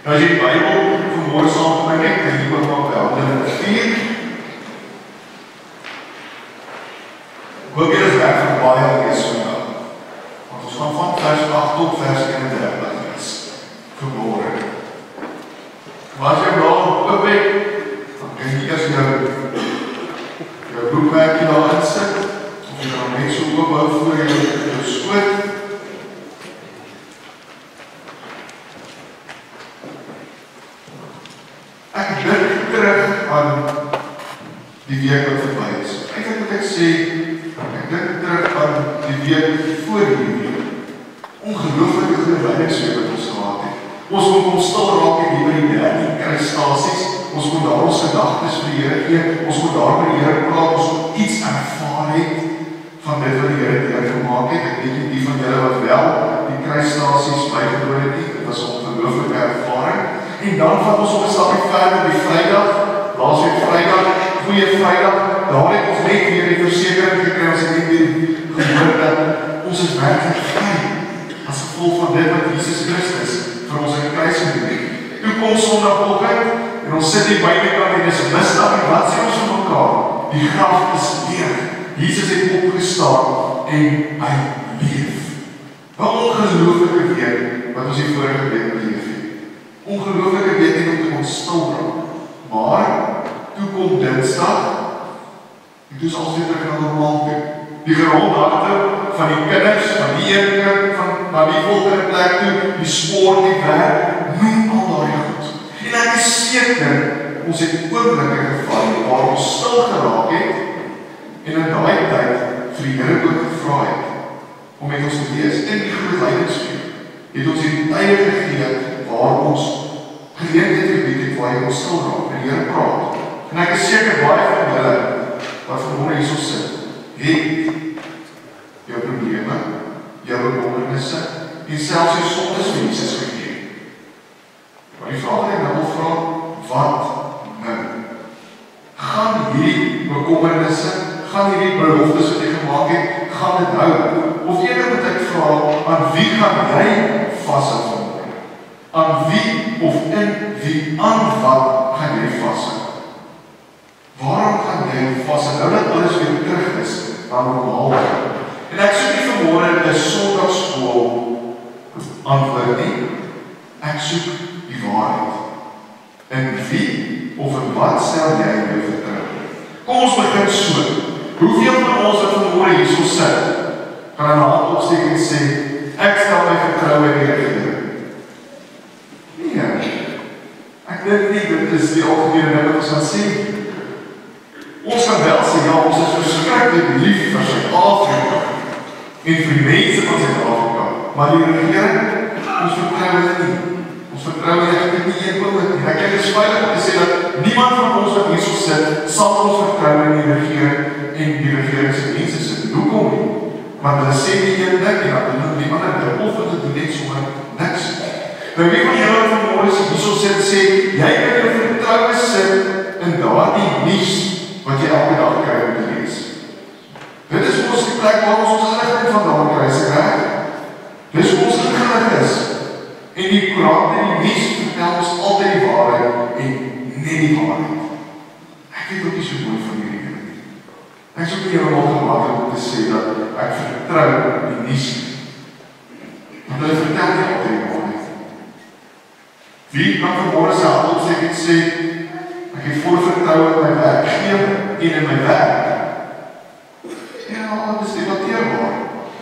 As jy die Bybel vanmôre saam met my net, kan jy ook maak by Handelinge 4. Ek hoop julle is reg vir baie lees vandag. Want ons gaan van vers 8 tot vers 31 lees vanmôre. Maar as jy blaar oop het, dan kan jy eers jou boekwerkie daar insit, of jy kan net so oop hou voor jou skoot. Ek dink terug aan die week wat verby is. Eintlik moet ek sê, ek dink terug aan die week voor die week. Ongelooflike gewydingsweek wat ons gehad het. Ons kon stil raak hier by die 13 krystasies. Ons kon daar ons gedagtes vir die Here gee. Ons kon daar met die Here praat. Ons kon iets ervaar het van dit wat die Here deurgemaak het. Ek weet nie die van julle wat wel die krystasies bygewoon het nie. Dit was 'n ongelooflike ervaring. En dan vat ons op 'n stapie verder die Vrydag. Laasweek Vrydag, goeie Vrydag. Daar het ons net weer die versekering gekry, ons het net weer gehoor dat ons is werklik vry as gevolg van dit wat Jesus Christus vir ons in die kruis gedoen het. Toe kom Sondagoggend en ons sit hier buitekant en dis misdag en wat sê ons van mekaar? Die graf is leeg. Jesus het opgestaan en hy leef. 'n Ongelooflike week wat ons die vorige week beleef het. Ongelooflike week net om te kon stil raak. Maar toe kom Dinsdag en toe is alles weer terug na normaal toe. Die gerondharte van die kinders, van die een kind, van na die volgende plek toe, die sport, die werk, noem al daai goed. En ek is seker, ons het oomblikke geval waar ons stil geraak het en in daai tyd vir die Here ook gevra het om met ons te wees. In die groot lydingsweek het ons die tye gegee waar ons geleentheid gebied het waar jy ons stil raak en die Here praat. En ek is seker baie van julle wat vanmôre hierso sit, het jou probleme, jou bekommernisse en selfs jou sondes vir Jesus gegee. Maar die vraag wat ek nou wil vra, wat nou? Gaan hierdie bekommernisse, gaan hierdie beloftes wat jy gemaak het, gaan dit hou? Of eerder moet ek vra, aan wie gaan jy vashou vanmôre? Aan wie of in wie aan wat gaan jy vashou? Waarom gaan jy vashou? Nou dat alles weer terug is na normaal. En ek soek nie vanmôre 'n Sondagskool antwoord nie. Ek soek die waarheid. In wie of in wat stel jy jou vertroue? Kom ons begin so. Hoeveel van ons wat vanmôre hierso sit, kan 'n hand opsteek en sê, ek stel my vertroue in die Here? Nee. Ek dink nie dit is die algemene ding wat ons gaan sê. Ons kan wel sê, ja, ons is verskriklik lief vir Suid-Afrika en vir die mense van Suid-Afrika, maar die regering, ons vertrou dit nie. Ons vertrou dit nie een oomblik nie. Ek is veilig om te sê dat niemand van ons wat hierso sit, sal ons vertrou in die regering en die regering se mense sit. Hoekom nie? Want hulle sê nie een ding en dan doen die ander ding, of hulle doen net sommer niks. Nou wie van julle vanmôre hierso sit en sê, jy kan jou vertroue sit in daardie nuus wat jy elke dag kry om te lees. Dit is ons die plek waar ons inligting vandaan kry, is reg? Dis ons ingelig is. En die koerant en die nuus vertel ons altyd die waarheid en net die waarheid. Ek weet ook nie so mooi van hierdie ding nie. Ek is ook nie helemaal gemaklik om te sê dat ek vertrou die nuus nie. Want hulle vertel nie altyd die waarheid. Wie kan vanmôre sy hand opsteek en sê, ek het vol vertroue in my werkgewer en in my werk? Ja, dit is debatteerbaar.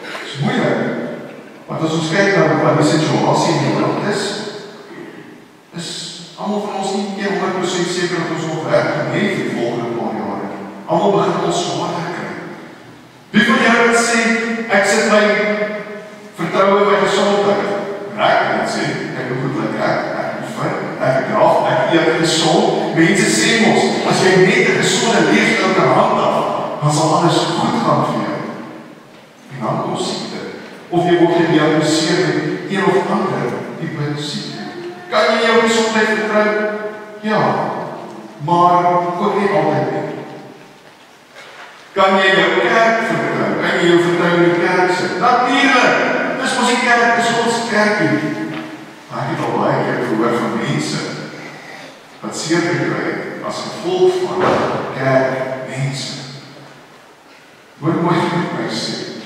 Dit is moeilik. Want as ons kyk na wat die situasie in die wêreld is almal van ons nie 100% seker dat ons nog werk gaan hê vir die volgende paar jare. Almal begin ons swaar kry. Wie van julle wat sê, ek sit my vertroue in my gesondheid? Ek kan sê, ek moet goed lyk, ek draf, ek eet gesond. Mense sê ons, as jy net 'n gesonde leefstyl kan handhaaf, dan sal alles goed gaan vir jou. En dan kom siekte. Of jy word gediagnoseer met een of ander tipe siekte. Kan jy jou gesondheid vertrou? Ja, maar ook nie altyd nie. Kan jy jou kerk vertrou? Kan jy jou vertrou in die kerk sit? Natuurlik! Dis ons die kerk, dis ons kerkie. Maar ek het al baie keer gehoor van mense wat seer gekry het as gevolg van kerkmense. Hoor mooi wat my sê.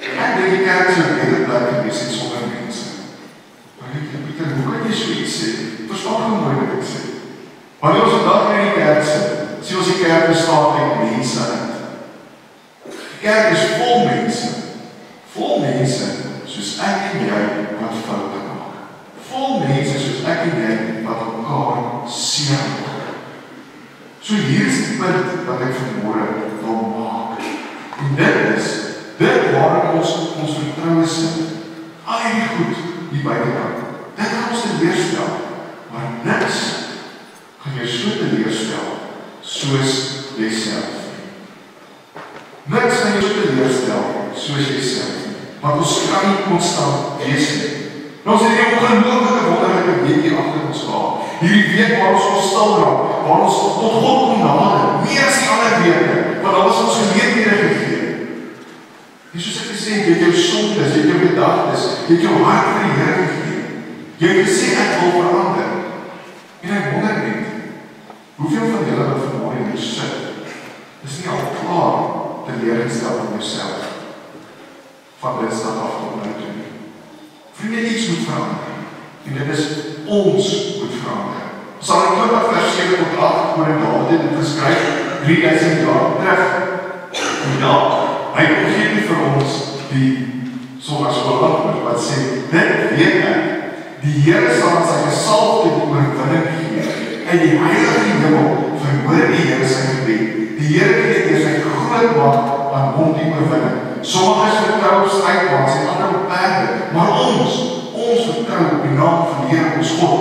Ek dink die kerk sou beter plek gewees het sonder mense. Maar ek dink, Pieter, hoe kan jy so iets sê? Verstaan hoe mooi wat ek sê. Wanneer ons vandag in die kerk sien ons die kerk bestaan uit mense uit. Die kerk is vol mense soos ek en jy wat foute maak. Vol mense soos ek en jy wat mekaar seer maak. So hier is die punt wat ek vanmôre wil maak. En dit waarom ons vertroue sit. Al die goed hier buitekant. Dit gaan ons teleerstel, maar niks gaan jou so teleerstel soos jyself. Niks gaan jou so teleerstel soos jyself. Want ons kan nie konstant wees nie. Ons het hier ongelooflike wonderlike weekie agter ons gehad. Hierdie week waar ons stil raak, waar ons tot God kom nader, meer as die ander weke, want daar was ons geleenthede gegee. En soos ek gesê, jy het jou sondes, jy het jou gedagtes, jy het jou hart vir die Here gegee. Jy het gesê ek wil verander. En ek wonder net, hoeveel van julle wat vanmôre hier sit, is nie al klaar teleurgestel van jouself, van Dinsdag af tot nou toe nie. Vriende, iets moet verander. En dit is ons moet verander. Psalm 20 vers 7 tot 8, koning Dawid het geskryf 3000 jaar terug. En ja, hy gee nie vir ons die sondagsbelang wat sê, dit weet ek, die Here sal aan sy gesalfde die oorwinning gee. En die heilige hemel verhoor die Here sy gebed. Die Here gee deur sy groot mag aan hom die oorwinning. Sommiges vertrou op strydwaans en ander op perde, maar ons vertrou op die naam van die Here ons God.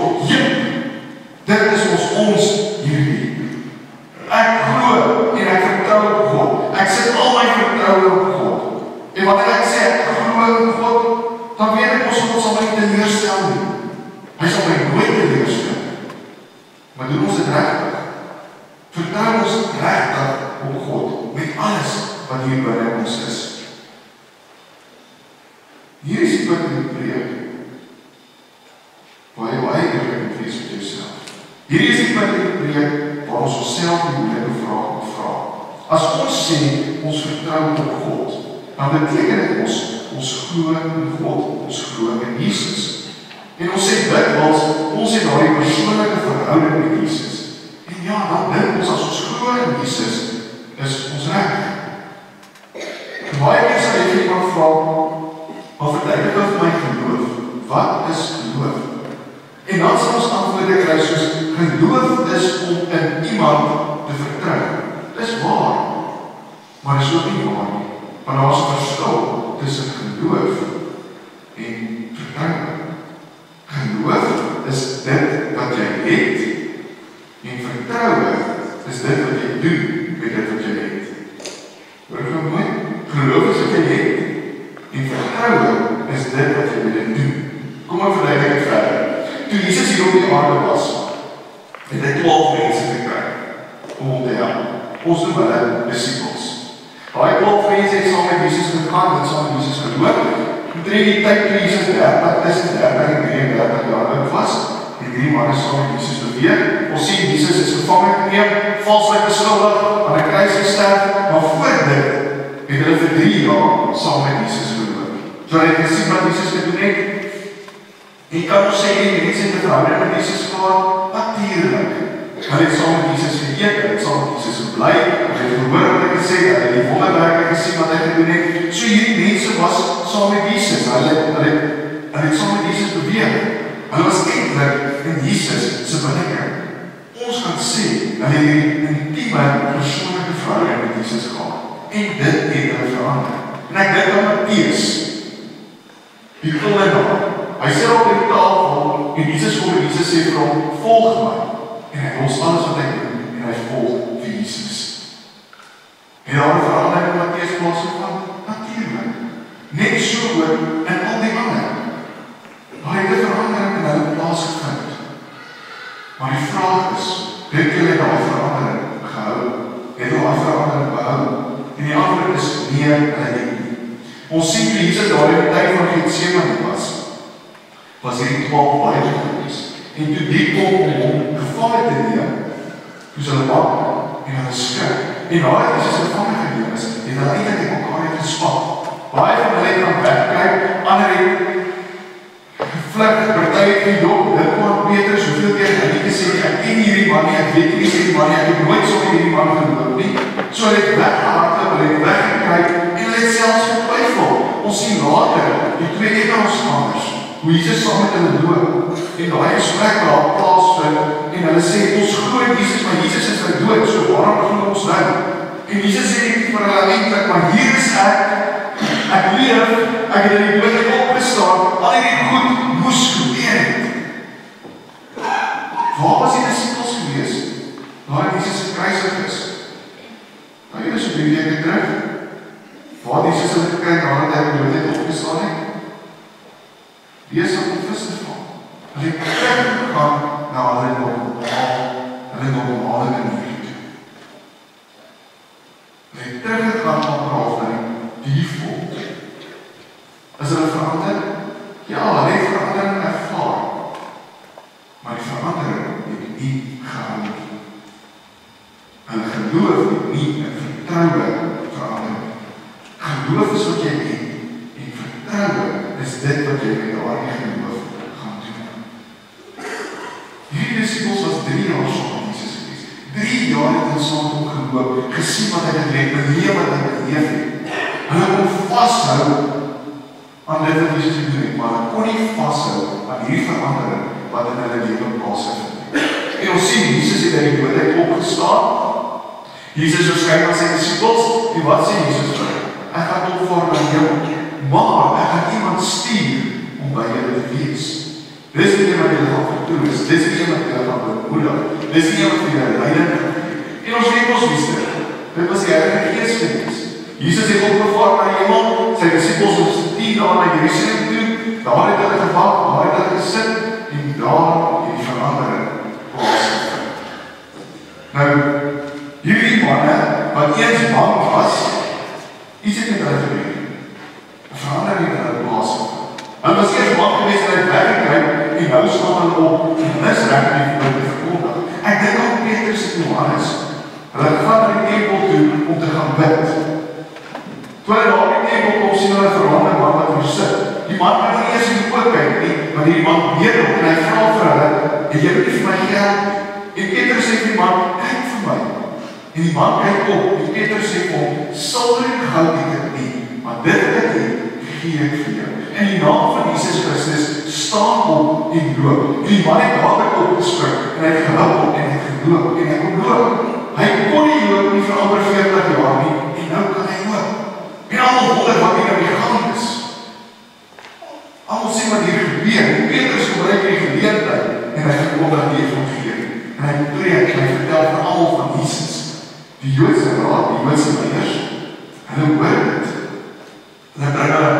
Dit is ons hierdie. Ek glo en ek vertrou op God. Ek sit al my vertroue op God. En wanneer ek sê ek glo op God, dan weet ek ons God sal my teleurstel nie. Hy sal my nooit teleurstel. Maar doen ons dit regtig? Vertrou ons regtig op God met alles wat hier binne ons is. Hier is die punt in die preek waar jy baie eerlik moet wees met jouself. Hier is die punt in die preek waar ons onsself die moeilike vraag moet vra. As ons sê ons vertrou op God, dan beteken dit ons glo in God, ons glo in Jesus. En ons sê dikwels, ons het daardie persoonlike verhouding met Jesus. En ja, dan dink ons as ons glo in Jesus, is ons reg. Baie keer sal jy vir iemand vra, maar verduidelik vir my geloof, wat is geloof? En dan sal ons antwoorde kry soos, geloof is om in iemand te vertrou. Dis waar, maar is ook nie waar nie. Want daar is 'n verskil tussen geloof en vertroue. Geloof is dit wat jy het, en vertroue is dit wat jy doen met dit wat jy het. Hoor jy mooi? Geloof is wat jy het, en vertroue is dit wat jy met dit doen. Kom maar verduidelik dit verder. Toe Jesus hier op die aarde was, het hy 12 mense gekry om hom te help. Ons noem hulle disippels. Daai 12 mense het saam met Jesus gegaan en saam met Jesus geloop. Omtrent die tyd toe Jesus 30 en 33 jaar oud was, die 3 manne saam met Jesus beweeg. Ons sien Jesus is gevange geneem, valslik beskuldig, aan 'n kruis gesterf, maar voor dit het hulle vir 3 jaar saam met Jesus geloop. So hy het gesien wat Jesus gedoen het. En kan ons sê die mense het 'n verhouding met Jesus gehad? Natuurlijk. Hulle het saam met Jesus geëet, hulle het saam met Jesus gebly, hulle het gehoor wat hy gesê het, hulle het die wonderwerke gesien wat hy gedoen het. So hierdie mense was saam met Jesus, hulle het saam met Jesus beweeg. Hulle was eintlik in Jesus se binnekom. Ons kan sê, hulle het hierdie intieme persoonlike verhouding met Jesus gehad. En dit het hulle verander. En ek dink aan Matteus, die tollenaar. Hy sit op die tafel en Jesus kom en Jesus sê vir hom, volg my. En hy los alles wat hy doen en hy volg vir Jesus. En daar verander in Matteus plaasgevind? Natuurlijk. Net so ook in al die ander. Daar het 'n verandering in hulle plaasgevind. Maar die vraag is, dink julle daai verandering gehou? Het hulle daai verandering behou? En die antwoord is nee, hulle het nie. Ons sien toe Jesus daar in die tyd van Getsemane was was hierdie 12 baie gewees. En toe die kom om hom gevange te neem, toe is hulle bang en hulle skrik. En nadat Jesus gevange geneem is, het hulle eintlik mekaar net gespat. Baie van hulle het aan wegkry, ander het gevlug, party het gedop, dit kwam Petrus, hoeveel keer hy gesê, ek ken hierdie man nie, ek weet nie hierdie man nie, ek het nooit so hierdie man geloop nie. So hulle het weggehardloop, hulle het weggekry, en hulle het selfs getwyfel. Ons sien later, die twee Emausgangers, hoe Jesus saam met hulle loop, en daai gesprek daar plaasvind, en hulle sê, ons glo Jesus, maar Jesus is nou dood, so waarom glo ons nou? En Jesus sê nie vir hulle eintlik, maar hier is ek leef, ek het in die dood opgestaan, al hierdie goed moes gebeur het. Waar was die disciples gewees? Nadat Jesus gekruisig is? Nou hier is so 3 weke terug, waar Jesus hulle gekry nadat hy in die dood het opgestaan het? Wie is op die vis te val? Hulle het teruggegaan na hulle normale manier toe. Hulle het teruggegaan na die volk. Is hulle verander? Ja, hulle het verandering ervaar. Maar die verandering het nie gehou nie. Hulle geloof het nie in vertroue verander. Geloof is wat jy het, en vertroue is dit wat jy met daardie geloof gaan doen. Hierdie disciples was 3 jaar saam met Jesus gewees. 3 jaar het hulle saam met hom geloop, gesien wat hy gedoen, beleef wat hy beleef het. Hulle kon vashou aan dit wat Jesus gedoen het, maar hulle kon nie vashou aan hierdie verandering wat in hulle lewe plaasvind. En ons sien, Jesus het uit die dood uit opgestaan. Jesus verskyn aan sy disciples, en wat sê Jesus vir hulle? Ek gaan opvaar na die hemel, maar ek gaan iemand stuur om by julle te wees. Dis nie wat julle gaan vertoes, dis nie wat julle gaan bemoedig, dis nie wat julle leiding gaan gee. En ons weet ons wie dit was die Heilige Gees gewees. Jesus het opgevaar na die hemel, sy disciples was 10 dae na Jerusalem toe, daar het hulle gewag, daar het hulle gesit, en daar het die verandering plaasgevind. Nou, hierdie manne, wat eens bang was, iets het met hulle gebeur. 'n verandering het hulle plaasgevind. Hulle was eers bang geweest en hulle weggekry, en nou staan hulle op, en hulle is reg met die woord te verkondig. Ek dink aan Petrus en Johannes, hulle gaan na die tempel toe om te gaan bid. Toe hulle daar op die tempel kom, sien hulle 'n verlamde man wat hier sit. Die man kan nie eers in die oog kyk nie, maar die man weet op, en hy vra vir hulle, het jy nie vir my geld nie? En Petrus sê vir die man, kyk vir my. En die man kyk op, en Petrus sê vir hom, silwer en goud het ek nie, maar dit wat ek het, gee ek vir jou. In die naam van Jesus Christus, staan op en loop. En die man het dadelik opgespring, en hy het gehuppel, en hy het geloop, en hy kon loop. Hy kon nie loop nie vir amper 40 jaar nie, en nou kan hy loop. En almal wonder wat hier aan die gang is. Almal sien wat hier gebeur. Petrus gebruik die geleentheid, en hy verkondig die evangelie. En hy preek, en hy vertel vir almal van Jesus. Die Joodse raad, die Joodse leiders, hulle hoor dit. Hulle bring hulle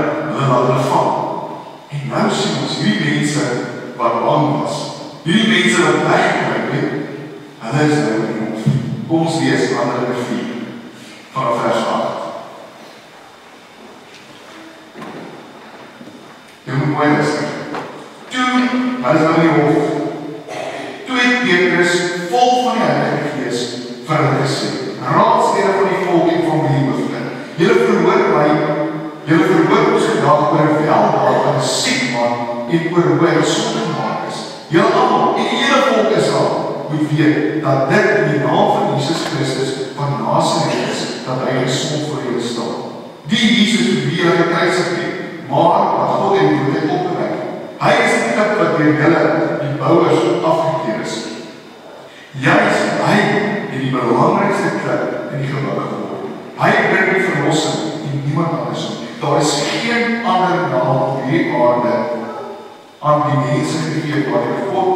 laat hulle vang. En nou sien ons hierdie mense wat bang was, hierdie mense wat weggekruip het, hulle is nou in die hof. Kom ons lees Handelinge 4 vanaf vers 8. Jy moet mooi luister. Toe, hulle is nou in die hof, toe het Petrus vol van die Heilige Gees vir hulle gesê, raadslede van die volk en familiehoofde, julle verhoor ons gedag oor 'n weldaad aan 'n siek man en oor hoe hy gesond gemaak is. Julle almal en die hele volk Israel moet weet dat dit in die naam van Jesus Christus van Nasaret is, dat hy gesond voor julle staan. Die Jesus wie julle gekruisig het, maar wat God en die dood opgewek. Hy is die klip wat deur julle die bouers afgekeer is. Juist hy het die belangrikste klip in die gebou geword. Hy bring die verlossing en niemand anders nie. Daar is geen ander naam op hierdie aarde aan die mense gegee waardeur God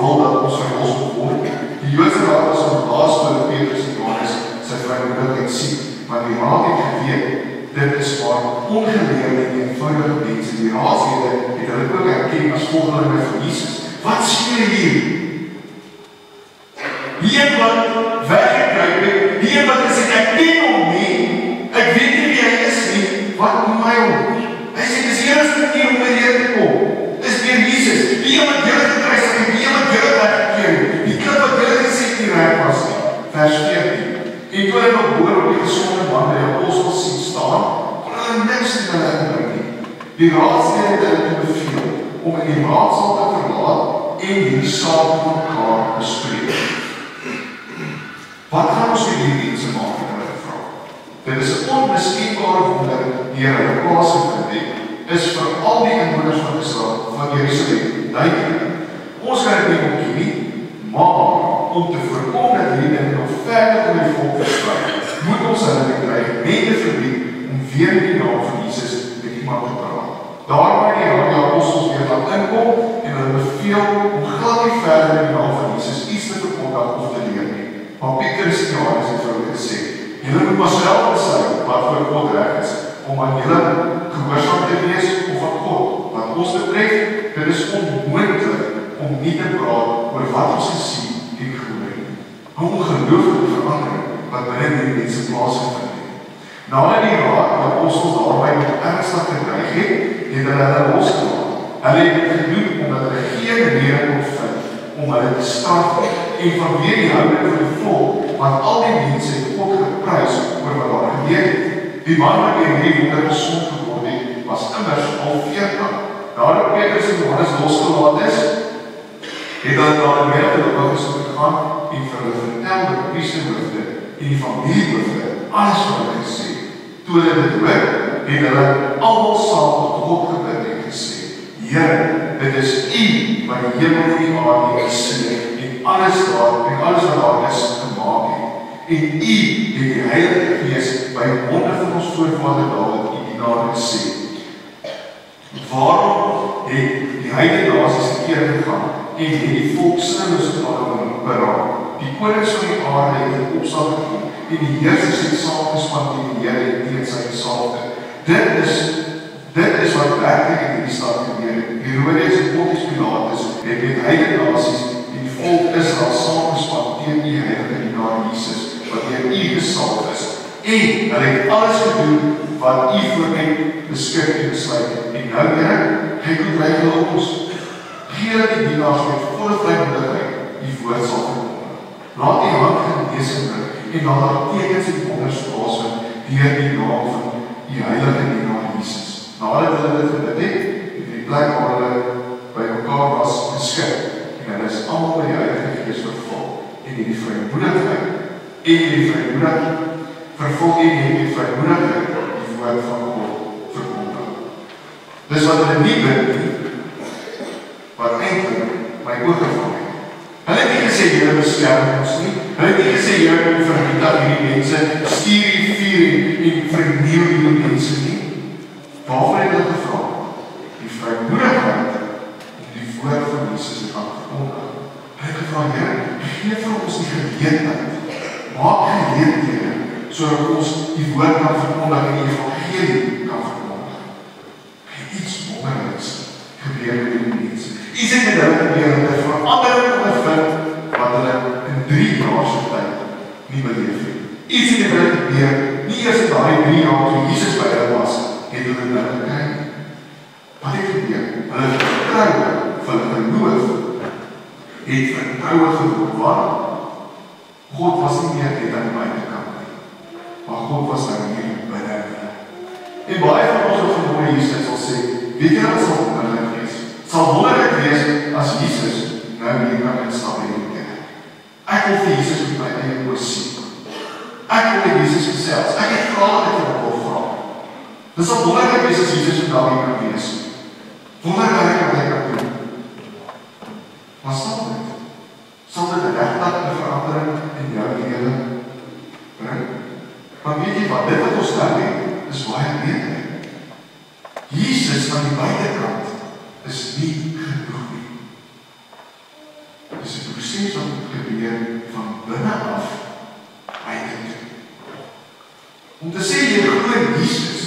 wil dat ons verlos word. Die Joodse raad was verbaas oor Petrus en Johannes sy vrymoedigheid sien, maar die raad het geweet, dit is waar ongeleerde en eenvoudige mense, die raadslede het hulle ook erken as volgelinge van Jesus. Wat sien jy hier? Die een wat weggekruip het, die een wat gesê, ek ken hom nie, ek weet nie wie hy is nie, wat noem hy hom? Hy sê, dis eerste manier om my Heer te kom, is deur Jesus, die een wat julle gekruisig het, die een wat julle weggekeer het, die klip wat julle gesê nie reg was nie. Vers 14. En toe hulle nog hoor op die gesonde man by die apostels sien staan, kon hulle niks in hulle indruk nie. Die raadslede het hulle toe beveel om in die raadsaal te verlaat en hierdie saak met mekaar bespreek. Wat gaan ons met hierdie mense maak, het hulle gevra? Dit is 'n onmiskenbare wonder die hulle plaasgevind het, is vir al die inwoners van Israel, van Jerusalem, duidelik. Ons kan dit nie opgee nie, maar om te voorkom dat hierdie ding nog verder oor die volk versprei, moet ons hulle die dreigemente verbied om weer in die naam van Jesus met iemand te praat. Daarby die apostels weer laat inkom en hulle beveel om glad nie verder in die naam van Jesus iets te verkondig of te leer nie. Maar Petrus en Johannes het vir hulle gesê, julle moet maar self besluit wat vir God reg is, om aan julle gehoorsaam te wees of aan God. Wat ons betref, dit is onmoontlik om nie te praat oor wat ons gesien en gehoor het. 'n Ongelooflike verandering wat binne die mense plaasgevind het. Nadat die raad die apostels daarby met ernstig gedreig het, het hulle losgelaat. Hulle het dit gedoen omdat hulle geen rede kon vind om hulle te straf en vanweë die houding van die volk, want al die mense het God geprys oor wat daar gebeur het. Die man wat deur hierdie wonder gesond geword het, was immers al 40. Nadat Petrus en Johannes losgelaat is, het hulle na die medegelowiges gegaan en vir hulle vertel dat die priesterhoofde en die familiehoofde alles wat hulle gesê. Toe hulle dit hoor, het hulle almal saam tot God gebid en gesê, Here, dit is U wat die hemel en die aarde gesien en alles wat daar is gemaak het. En U het die Heilige Gees by monde van ons voorvader Dawid U dienaar gesê. Waarom het die heidene nasies tekeer gegaan en het die volk sinloos beraam? Die konings van die aarde het in opstand gekom en die heersers het saamgespan teen die Here en teen sy gesalfde. Dit is wat werklik in die stad gebeur het. Herodes en Pontius Pilatus het met heidene nasies en die volk Israel saamgespan teen die heilige dienaar Jesus, wat deur U gesalf is. En hulle het alles gedoen wat U voor my beskik en besluit het. En nou Here, hy moet regel ons. Gee dat die dienaars met volle vrymoedigheid die woord sal verkondig. Laat die hand genesing bring en laat daar tekens en wonders plaasvind deur die naam van die heilige dienaar Jesus. Nadat hulle dit gebid het die plek waar hulle by mekaar was geskik en hulle is almal by die Heilige Gees vervul en die vrymoedigheid vervul en die vrymoedigheid die woord van God verkondig. Dis wat hulle nie bid nie, wat eintlik my oog gevang het. Hulle het nie gesê Here beskerm ons nie. Hulle het nie gesê Here vernietig hierdie mense, stuur die vuur en verniel hierdie mense nie. Waarvoor het hulle gevra? Die vrymoedigheid om die woord van Jesus te kan verkondig. Hulle het gevra, Here, gee vir ons die geleentheid. Maak geleenthede sodat ons die woord kan verkondig en die evangelie kan verkondig. Iets wonderliks gebeur met die mense. Iets het met hulle gebeur dat hulle verandering ondervind wat hulle in 3 jaar se tyd nie beleef het. Iets het met hulle gebeur, nie eers in daai 3 jaar toe Jesus by hulle was, het hulle nou gekry. Wat het gebeur? Hulle vertroue van geloof het vertroue geword. Waar? God was nie meer net aan die buitekant nie, maar God was nou hier binne hulle. En baie van ons wat vanmôre hier sit sal sê, weet jy wat sal wonderlik wees? Sal wonderlik wees as Jesus nou hier kan instap in die kerk. Ek wil vir Jesus met my eie oë sien. Ek wil met Jesus gesels. Ek het vrae wat ek vir hom wil vra. Dit sal wonderlik wees as Jesus met daarin kan wees. Wonderlik wat hy kan doen. Maar sal dit? Sal dit regtig 'n verandering in jou lewe bring? Maar weet jy wat? Dit wat ons nou het, is baie beter. Jesus aan die buitekant is nie genoeg nie. Dit is 'n proses wat moet gebeur van binne af buite toe. Om te sê jy glo in Jesus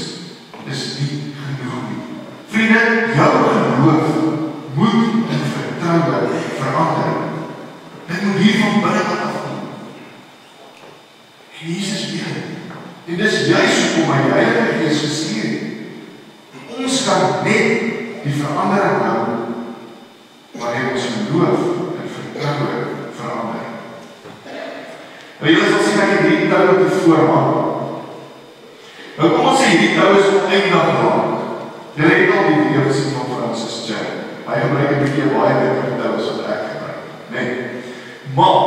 is nie genoeg nie. Vriende, jou geloof moet in vertroue verander. Dit moet hier van binne af kom. En Jesus weet dit. En dis juist hoekom hy die Heilige Gees gestuur het. Ons kan net die ek het hierdie tou op die voorhand. Nou kom ons sê, hierdie tou is oneindig lank. Julle het al die video gesien van Francis Chan. Hy gebruik 'n bietjie baie beter tou as wat ek gebruik. Nee. Maar,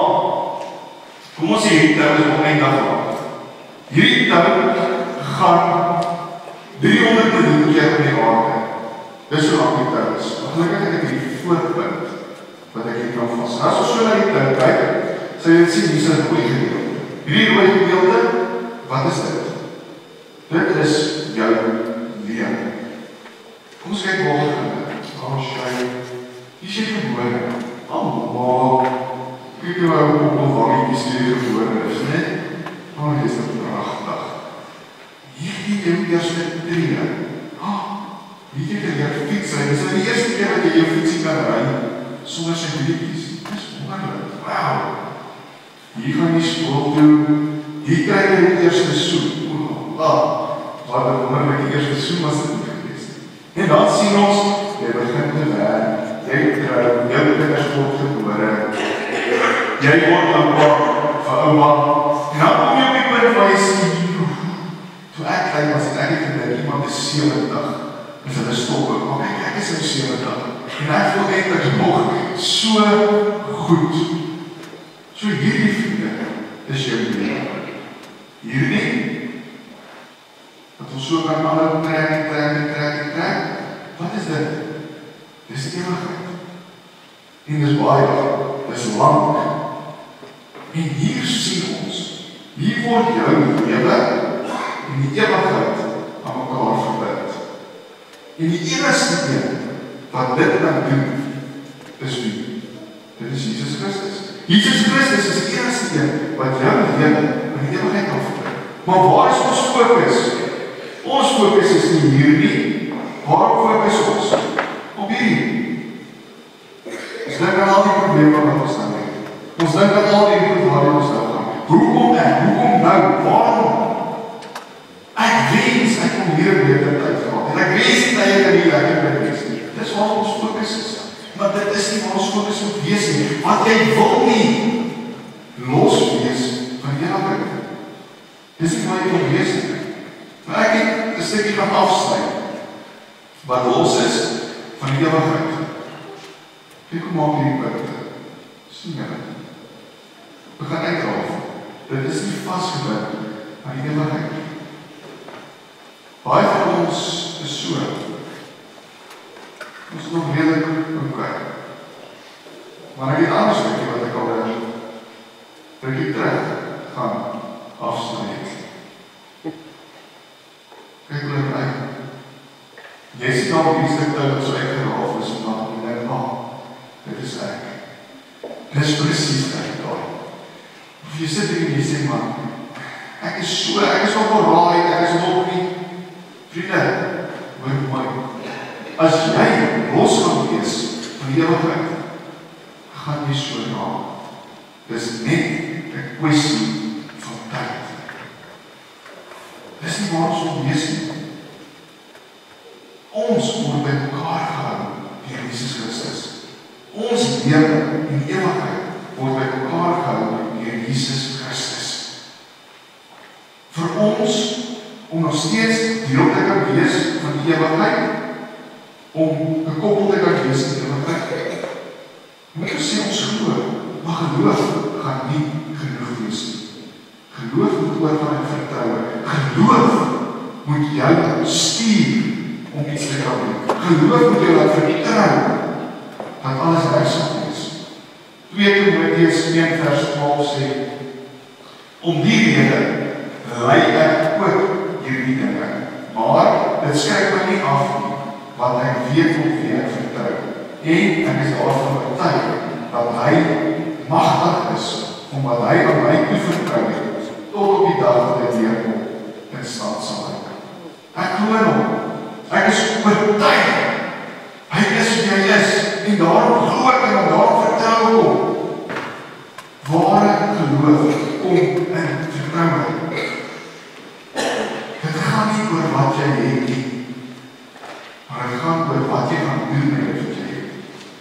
kom ons sê, hierdie tou is oneindig lank. Hierdie tou gaan 300 miljoen keer op die aarde. Dis hoe lank die tou is. Gelukkig het ek die voorpunt wat ek hier kan vas. As ons so na die tou kyk, sal jy sien, hier is 'n rooi gedeelte. Hierdie rooi gedeelte, wat is dit? Dit is jou lewe. Kom ons kyk waar het gaan. Hier is jy gebore. Maar, kyk jy waar op wangetjies jy gebore is, ne? Dit is dit prachtig. Hierdie jou eerste tree. Wie jy kan jou fiets ry. Dit is die eerste keer dat jy jou fietsie kan ry, sonder sy wieltjies. Dit is wonderlik. Wauw. Hier gaan jy skool toe. Hier krijg jy die eerste soep. Wat een wonderlijke eerste soep was dit nie geweest. En dan sien ons, jy begin te werk, jy trou, jou kinders word gebore, jy word een pa van ouma, en dan kom jy op die punt waar jy sien, toe ek klein was, en ek het gedink, iemand is 70, en hulle stop ook, maar ek is nou 70, en ek voel eindelijk nog so goed. So hierdie vriende is jou leven. Hierdie, dat ons so kan alle trek, wat is dit? Dis die eeuwigheid. En dis baie, dis lang. En hier sien ons, hier word jou lewe en die eeuwigheid aan mekaar verbind. En die enigste een wat dit kan doen, is wie? Dit is Jesus Christus. Jesus Christus is die enigste een wat jou lewe aan die eeuwigheid kan verbind. Maar waar is ons fokus? Ons fokus is nie hier nie. Waarom fokus ons? Op hierdie. Ons dink aan al die probleme wat ons nou het. Ons dink aan al die goed waar ons nou gaan. Hoekom ek? Hoekom nou? Waarom? Ek wens ek kom hier 'n beter tyd gehad. En ek wens nie dat jy kan hier lekker bly wees nie. Dis waar ons fokus is. Maar dit is nie waar ons fokus moet wees nie. Want jy wil nie los wees van die ewigheid. Dis nie waar jy wil wees nie. Maar ek het 'n stukkie gaan afsluit wat los is van die ewigheid. Kyk hoe maak hierdie punte. Sien jy dit? We gaan uitraf. Dit is nie vastgebind aan die ewigheid. Baie van ons is so. Ons is nog redelijk oké. Maar ek het anders stukkie wat ek al rukkie terug gaan afsluit. Kijk hoe dit uit. Jy sien al die stuk tyd wat so uitgeraaf is, en dan jy dink, dit is ek. Dit is precies ek daar. Of jy sit hier en jy sê, man, ek is nog verraai, ek is nog nie. Vriende, hoor my. As jy los gaan wees van die ewigheid, gaan jy so raak. Dit is net 'n kwessie van tyd. Dit is nie waar ons wil wees nie. Ons word by mekaar gehou deur Jesus Christus. Ons lewe in ewigheid word by mekaar gehou deur Jesus Christus. Vir ons, om nog steeds deel te kan wees van die ewigheid, om gekoppeld te kan wees in die ewigheid, moet ons sê ons geloof, maar geloof gaan nie genoeg wees nie. Geloof moet oorgaan en vertroue. Geloof moet jou stuur om iets te kan doen. Geloof moet jou laat vertrou dat alles reg sal wees. 2 Timoteus 1 vers 12 sê, om die rede lei ek ook hierdie dinge, maar dit skryf my nie af nie, want ek weet op wie ek vertrou. En ek is daarvan oortuig dat hy magtig is, omdat hy aan my toevertrou het, tot op die dag dat hy weer in stand sal hou. Ek glo hom. Ek is oortuig. Hy is wie hy is. En daarom glo ek en daarom vertrou hom. Ware geloof kom in vertroue. Dit gaan nie oor wat jy het nie, maar dit gaan oor wat jy gaan doen met wat jy het.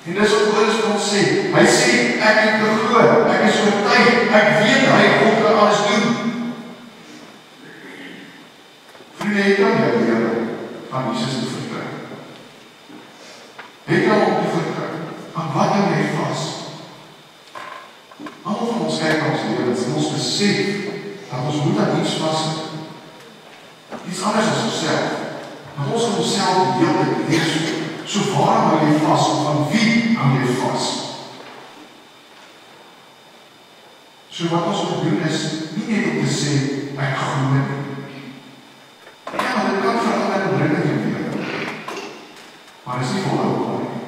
En dis wat Paulus vir ons sê. Hy sê, ek het geglo, ek is oortuig, ek weet hy God kan alles doen. kan jou lewe aan Jesus te vertrou. Jy kan hom te vertrou. Aan wat hou jy vas? Almal van ons kyk na ons lewens en ons besef dat ons moet aan iets vashou. Iets anders as onsself. Want ons kan onsself die hele tyd lees. So waarom hou jy vas? Of van wie hou jy vas? So wat ons moet doen is nie net om te sê ek glo nie. Ja, dit kan verander en bring in jou lewe. Maar dit is nie volhoubaar nie.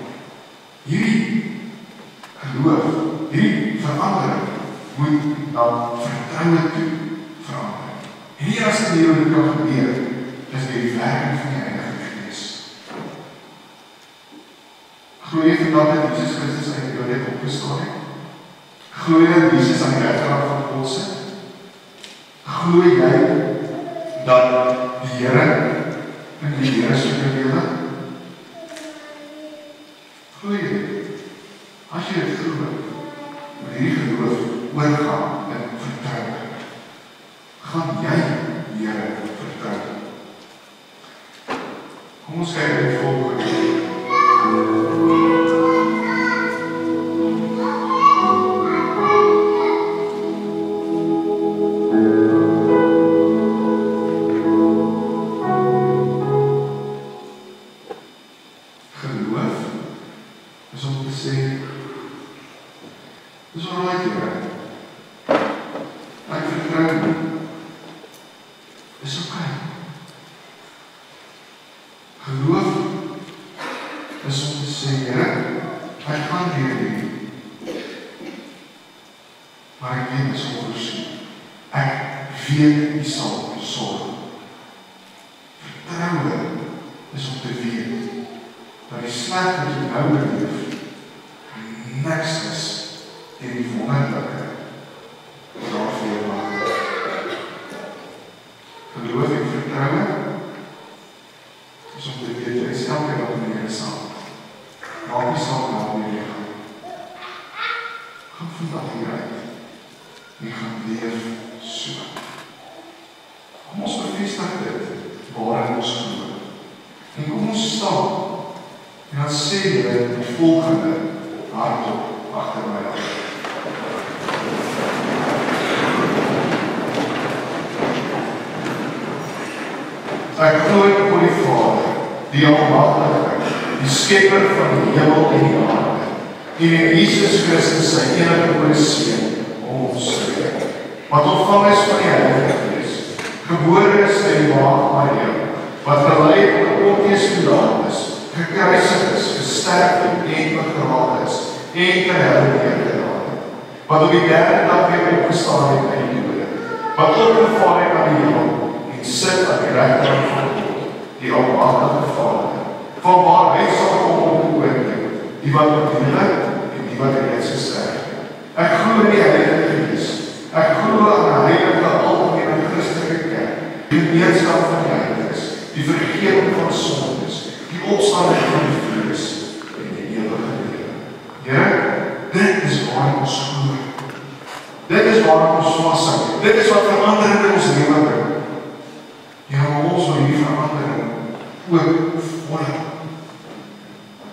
Hierdie geloof, hierdie verandering moet dan vertroue toe verander. En die eerste deel wat kan gebeur is die werking van die Heilige Gees. Glo jy vandag dat Jesus Christus uit die dood het opgestaan het? Glo jy dat Jesus aan die regterkant van God sit? Glo jy dat die Here in die Here se lewe? Glo jy dit? As jy dit glo, moet hierdie geloof oorgaan in vertroue. Gaan jy die Here vertrou? Kom ons kyk na die volgende. Ek glo in God die Vader, die Almagtige, die Skepper van die hemel en die aarde, en in Jesus Christus sy enige gebore Seun, ons Heer, wat ontvang is van die Heilige Gees, gebore is uit die Maagd Maria, wat gelei onder Pontius Pilatus, gekruisig is, gesterf en begrawe is, en ter helle neergedaal het, wat op die derde dag weer opgestaan het uit die dode, wat opgevaar het aan die hemel, sit aan die regterkant van God, die Almagtige Vader, van waar hy sal kom op die oordeel, die wat lewe en die wat reeds gesterf het. Ek glo in die Heilige Gees, ek glo aan 'n heilige algemene Christelike kerk, die gemeenskap van die heiliges, die vergifnis van sondes, die opstanding van die vlees en die ewige lewe. Here, dit is waar ons glo. Dit is waar ons vashou. Dit is wat verandering in ons lewe bring. Ja, maar ons wil hierdie verandering ook volg.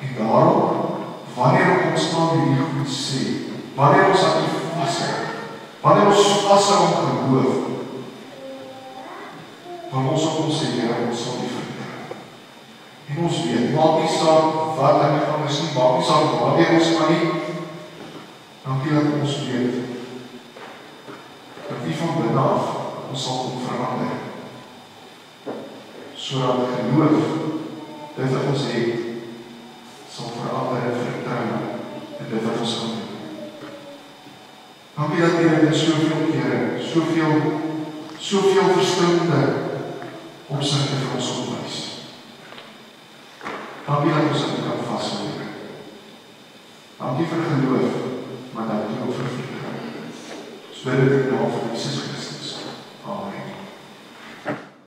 En daarom, wanneer ons nou hierdie goed sê, wanneer ons aan die vashou, wanneer ons vashou om geloof, dan ons op ons sê, Here, ons sal nie vertrou. En ons weet, maak nie saak wat aan die gang is nie, maak nie saak wanneer ons kan nie, dankie dat ons weet, dat die van binne af ons sal kom verander. Sodat geloof, dit wat ons het, sal verander en vertrou in dit wat ons gaan doen. Dankie dat Here dit soveel kere, soveel verskillende opsigte vir ons opwys. Dankie dat ons dit kan vashou. Dankie vir geloof, maar dankie ook vir vertrou. Ons bid dit in die naam van Jesus Christus.